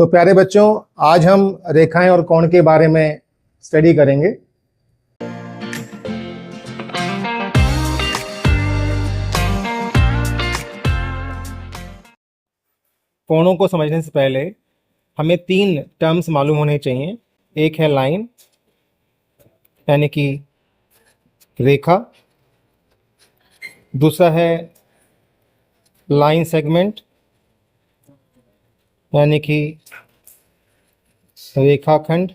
तो प्यारे बच्चों, आज हम रेखाएं और कोण के बारे में स्टडी करेंगे। कोणों को समझने से पहले हमें 3 टर्म्स मालूम होने चाहिए। एक है लाइन यानी कि रेखा, दूसरा है लाइन सेगमेंट यानी कि रेखाखंड,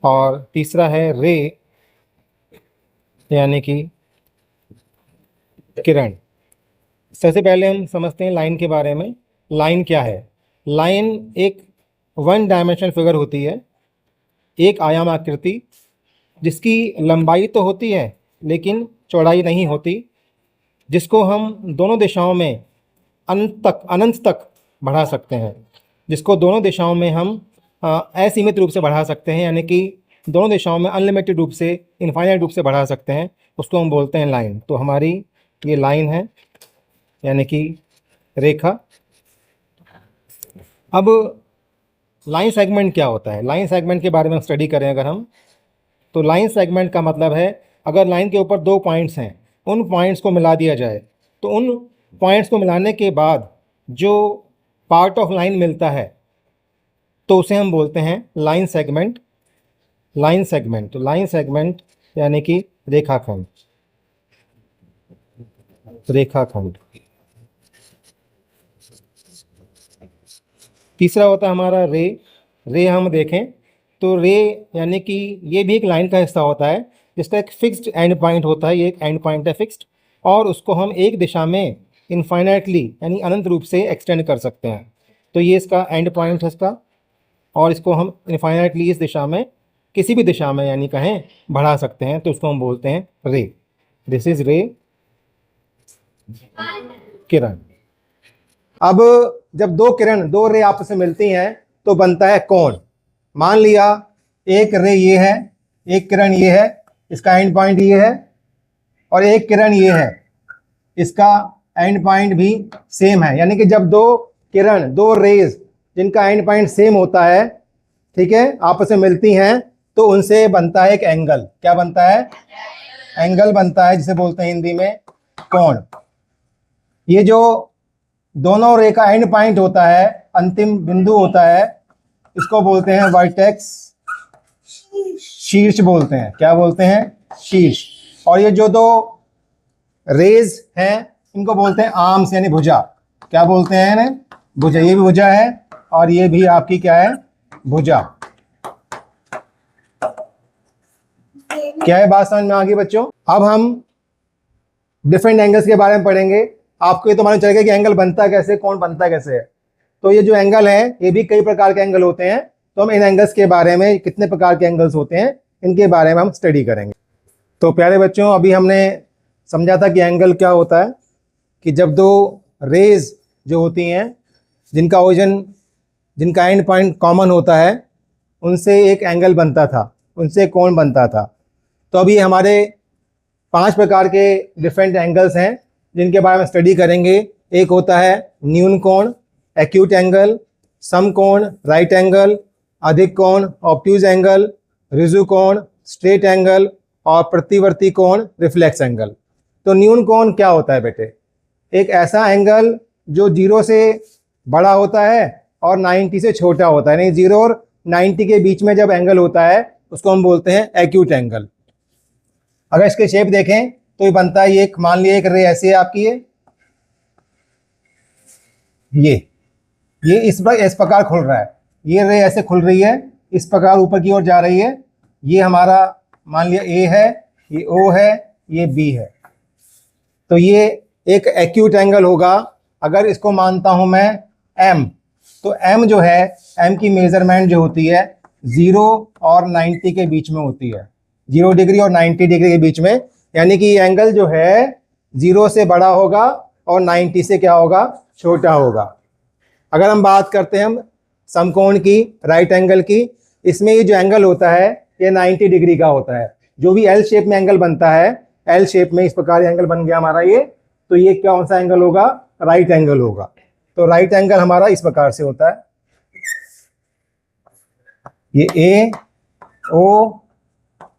और तीसरा है रे यानी कि किरण। सबसे पहले हम समझते हैं लाइन के बारे में। लाइन क्या है? लाइन एक 1 डायमेंशनल फिगर होती है, एक आयाम आकृति, जिसकी लंबाई तो होती है लेकिन चौड़ाई नहीं होती, जिसको हम दोनों दिशाओं में अनंत तक बढ़ा सकते हैं, जिसको दोनों दिशाओं में हम असीमित रूप से बढ़ा सकते हैं, यानी कि दोनों दिशाओं में अनलिमिटेड रूप से, इनफाइनाइट रूप से बढ़ा सकते हैं। उसको हम बोलते हैं लाइन। तो हमारी ये लाइन है यानी कि रेखा। अब लाइन सेगमेंट क्या होता है? लाइन सेगमेंट के बारे में स्टडी करें अगर हम, तो लाइन सेगमेंट का मतलब है अगर लाइन के ऊपर 2 पॉइंट्स हैं, उन पॉइंट्स को मिला दिया जाए तो उन पॉइंट्स को मिलाने के बाद जो पार्ट ऑफ लाइन मिलता है तो उसे हम बोलते हैं लाइन सेगमेंट। लाइन सेगमेंट, तो लाइन सेगमेंट यानी कि रेखाखंड। रेखाखंड। तीसरा होता है हमारा रे। रे हम देखें तो रे यानी कि ये भी एक लाइन का हिस्सा होता है, जिसका एक फिक्स्ड एंड पॉइंट होता है। ये एक एंड पॉइंट है फिक्स्ड, और उसको हम एक दिशा में इनफाइनाइटली यानी अनंत रूप से एक्सटेंड कर सकते हैं। तो ये इसका एंड पॉइंट है इसका, और इसको हम इनफाइनाइटली इस दिशा में, किसी भी दिशा में यानी कहें, बढ़ा सकते हैं। तो उसको हम बोलते हैं रे। दिस इज रे, किरण। अब जब 2 किरण, 2 रे आपस में मिलती हैं तो बनता है कोण। मान लिया एक रे ये है, एक किरण ये है, इसका एंड पॉइंट ये है, और एक किरण ये है, इसका एंड पॉइंट भी सेम है। यानी कि जब 2 किरण, 2 रेज जिनका एंड पॉइंट सेम होता है, ठीक है, आपस में मिलती हैं, तो उनसे बनता है एक एंगल। क्या बनता है? एंगल बनता है, जिसे बोलते हैं हिंदी में कोण। ये जो दोनों रे का एंड पॉइंट होता है, अंतिम बिंदु होता है, इसको बोलते हैं वर्टेक्स, शीर्ष बोलते हैं। क्या बोलते हैं? शीर्ष। और ये जो 2 रेज हैं इनको बोलते हैं आर्म्स यानी भुजा। क्या बोलते हैं इन्हें? भुजा। ये भी भुजा है और ये भी आपकी क्या है? भुजा। क्या है? बात समझ में आ गई बच्चों? अब हम डिफरेंट एंगल्स के बारे में पढ़ेंगे। आपको ये तो मालूम चलेगा कि एंगल बनता कैसे, कौन बनता कैसे है। तो ये जो एंगल है, ये भी कई प्रकार के एंगल होते हैं। तो हम इन एंगल्स के बारे में, कितने प्रकार के एंगल्स होते हैं, इनके बारे में हम स्टडी करेंगे। तो प्यारे बच्चों, अभी हमने समझा था कि एंगल क्या होता है, कि जब 2 रेज जो होती हैं, जिनका ओरिजिन, जिनका एंड पॉइंट कॉमन होता है, उनसे एक एंगल बनता था, उनसे कोण बनता था। तो अभी हमारे 5 प्रकार के डिफरेंट एंगल्स हैं जिनके बारे में स्टडी करेंगे। एक होता है न्यून कोण, एक्यूट एंगल, समकोण, राइट एंगल, अधिक कोण, ऑब्ट्यूज एंगल, रिजु कोण, स्ट्रेट एंगल, और प्रतिवर्ती कोण, रिफ्लेक्स एंगल। तो न्यून कोण क्या होता है बेटे? एक ऐसा एंगल जो 0 से बड़ा होता है और 90 से छोटा होता है। नहीं, 0 और 90 के बीच में जब एंगल होता है उसको हम बोलते हैं एक्यूट एंगल। अगर इसके शेप देखें तो ये बनता है, ये मान लिया एक रे ऐसी है आपकी, ये इस प्रकार खुल रहा है। ये रे ऐसे खुल रही है, इस प्रकार ऊपर की ओर जा रही है। ये हमारा मान लिया ए है, ये ओ है, ये बी है। तो ये एक एक्यूट एंगल होगा। अगर इसको मानता हूं मैं एम, तो एम जो है, एम की मेजरमेंट जो होती है 0 और 90 के बीच में होती है। 0 डिग्री और 90 डिग्री के बीच में। यानी कि ये एंगल जो है 0 से बड़ा होगा और 90 से क्या होगा? छोटा होगा। अगर हम बात करते हैं हम समकोण की, राइट एंगल की, इसमें ये जो एंगल होता है ये 90 डिग्री का होता है। जो भी एल शेप में एंगल बनता है, एल शेप में इस प्रकार एंगल बन गया हमारा ये, तो ये कौन सा एंगल होगा? राइट एंगल होगा। तो राइट एंगल हमारा इस प्रकार से होता है। ये ए ओ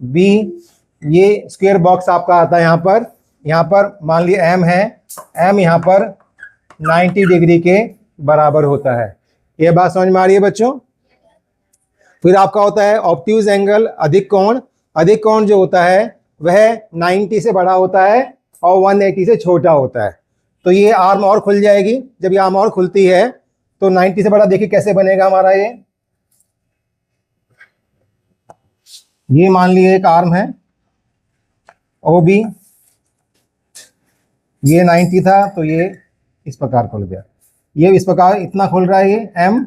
बी, ये स्क्वायर बॉक्स आपका आता है यहाँ पर मान लिया एम है, एम यहाँ पर 90 डिग्री के बराबर होता है। ये बात समझ में आ रही है बच्चों? फिर आपका होता है ऑब्ट्यूज एंगल, अधिक कोण। अधिक कोण जो होता है वह 90 से बड़ा होता है और 180 से छोटा होता है। तो ये आर्म और खुल जाएगी। जब ये आर्म और खुलती है तो 90 से बड़ा देखिए कैसे बनेगा हमारा ये मान लिए एक आर्म है ओ बी, ये 90 था तो ये इस प्रकार खुल गया, ये इस प्रकार इतना खुल रहा है ये एम।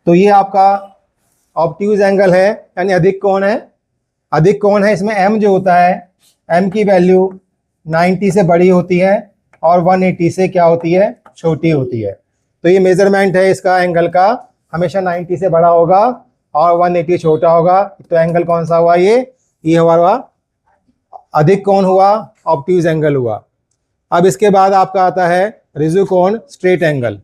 तो ये आपका ऑब्ट्यूज एंगल है, यानी अधिक कोण है। अधिक कोण है, इसमें एम जो होता है, एम की वैल्यू 90 से बड़ी होती है और 180 से क्या होती है, छोटी होती है। तो ये मेजरमेंट है इसका एंगल का, हमेशा 90 से बड़ा होगा और 180 छोटा होगा। तो एंगल कौन सा हुआ, ये हुआ अधिक कोण हुआ, ऑब्ट्यूज एंगल हुआ। अब इसके बाद आपका आता है रिजु कोण, स्ट्रेट एंगल।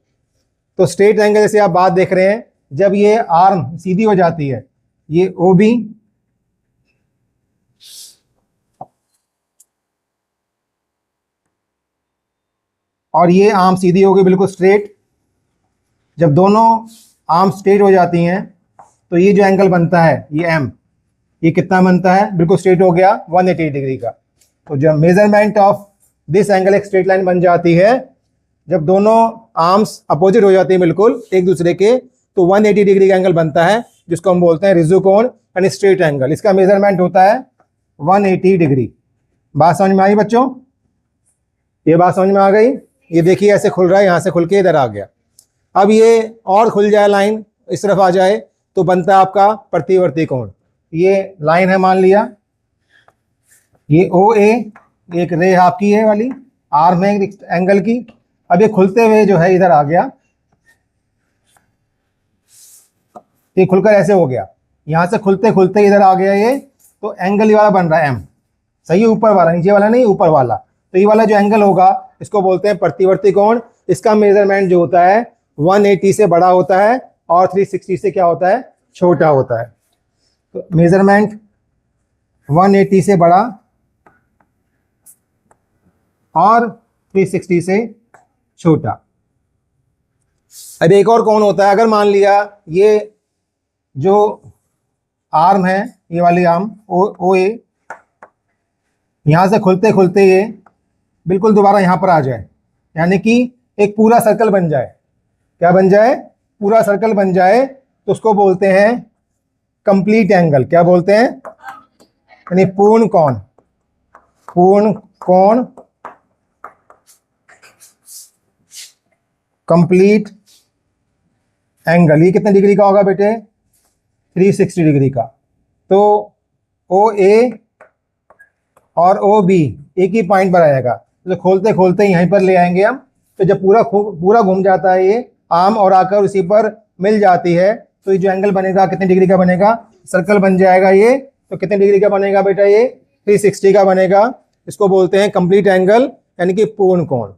तो स्ट्रेट एंगल जैसे आप बात देख रहे हैं, जब ये आर्म सीधी हो जाती है, ये ओ बी, और ये आर्म सीधी हो गई बिल्कुल स्ट्रेट। जब दोनों आर्म स्ट्रेट हो जाती हैं तो ये जो एंगल बनता है ये एम, ये कितना बनता है, बिल्कुल स्ट्रेट हो गया 180 डिग्री का। तो जब मेजरमेंट ऑफ दिस एंगल एक स्ट्रेट लाइन बन जाती है, जब दोनों आर्म्स अपोजिट हो जाती हैं बिल्कुल एक दूसरे के, तो 180 डिग्री का एंगल बनता है, जिसको हम बोलते हैं रिजु कोण यानी स्ट्रेट एंगल। इसका मेजरमेंट होता है 180 डिग्री। बात समझ में आई बच्चों? ये बात समझ में आ गई? ये देखिए ऐसे खुल रहा है, यहाँ से खुल के इधर आ गया। अब ये और खुल जाए, लाइन इस तरफ आ जाए, तो बनता है आपका प्रतिवर्ती कोण। ये लाइन है मान लिया, ये ओ ए, एक रे आपकी है वाली, आर्म है एंगल की। अब ये खुलते हुए जो है इधर आ गया, ये खुलकर ऐसे हो गया, यहाँ से खुलते खुलते इधर आ गया ये, तो एंगल ये वाला बन रहा है एम। सही है, ऊपर वाला, नीचे वाला नहीं, ऊपर वाला। तो ये वाला जो एंगल होगा इसको बोलते हैं प्रतिवर्ती कोण। इसका मेजरमेंट जो होता है 180 से बड़ा होता है और 360 से क्या होता है, छोटा होता है। तो मेजरमेंट 180 से बड़ा और 360 से छोटा। अब एक और कोण होता है, अगर मान लिया ये जो आर्म है, ये वाली आर्म ओ ए, यहां से खुलते खुलते ये बिल्कुल दोबारा यहां पर आ जाए, यानी कि एक पूरा सर्कल बन जाए। क्या बन जाए, पूरा सर्कल बन जाए, तो उसको बोलते हैं कंप्लीट एंगल। क्या बोलते हैं, यानी पूर्ण कोण। पूर्ण कोण, कंप्लीट एंगल। ये कितने डिग्री का होगा बेटे, 360 डिग्री का। तो ओ ए और ओ बी एक ही पॉइंट पर आएगा, तो खोलते खोलते यहीं पर ले आएंगे हम। तो जब पूरा घूम जाता है ये आर्म और आकर उसी पर मिल जाती है, तो ये जो एंगल बनेगा कितने डिग्री का बनेगा, सर्कल बन जाएगा ये। तो कितने डिग्री का बनेगा बेटा, ये 360 का बनेगा। इसको बोलते हैं कंप्लीट एंगल, यानी कि पूर्ण कोण।